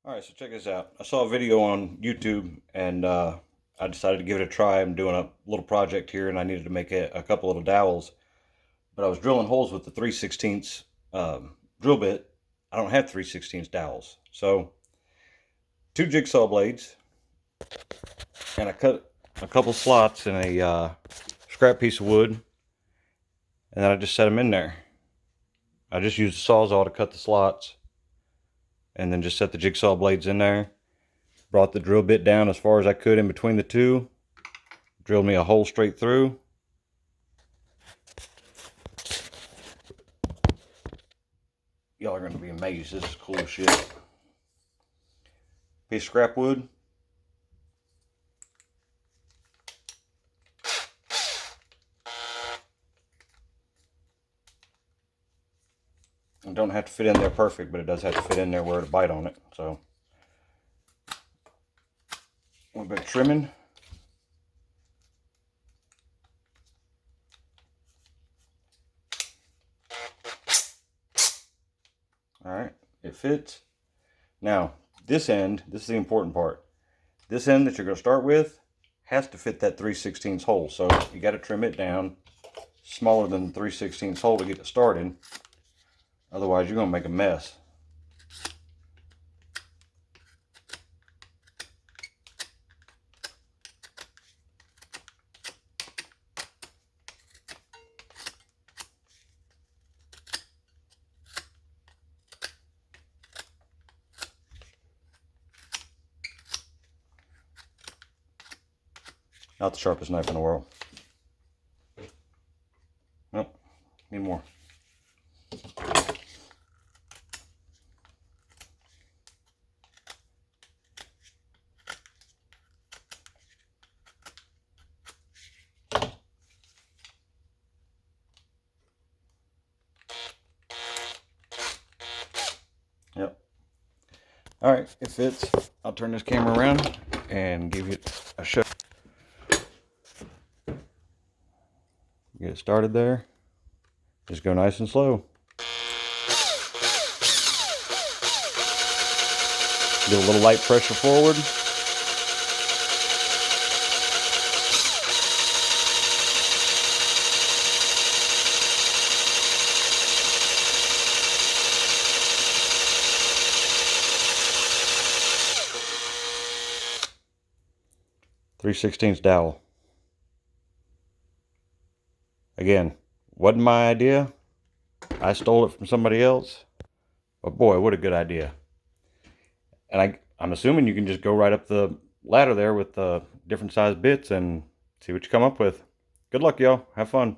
All right, so check this out. I saw a video on YouTube and I decided to give it a try. I'm doing a little project here and I needed to make a couple little dowels. But I was drilling holes with the 3/16 drill bit. I don't have 3/16 dowels. So, two jigsaw blades, and I cut a couple slots in a scrap piece of wood, and then I just set them in there. I just used a sawzall to cut the slots, and then just set the jigsaw blades in there. Brought the drill bit down as far as I could in between the two. Drilled me a hole straight through. Y'all are going to be amazed. This is cool as shit. Piece of scrap wood. It don't have to fit in there perfect, but it does have to fit in there where to bite on it. So, a little bit of trimming. Alright, it fits. Now, this end, this is the important part. This end that you're going to start with has to fit that 3/16 hole. So you got to trim it down smaller than the 3/16 hole to get it started. Otherwise, you're going to make a mess. Not the sharpest knife in the world. Nope, need more. Yep. All right, it fits. I'll turn this camera around and give you a show. Get it started there. Just go nice and slow. Do a little light pressure forward. Three-sixteenths dowel. Again, wasn't my idea. I stole it from somebody else. But boy, what a good idea. And I'm assuming you can just go right up the ladder there with different size bits and see what you come up with. Good luck, y'all. Have fun.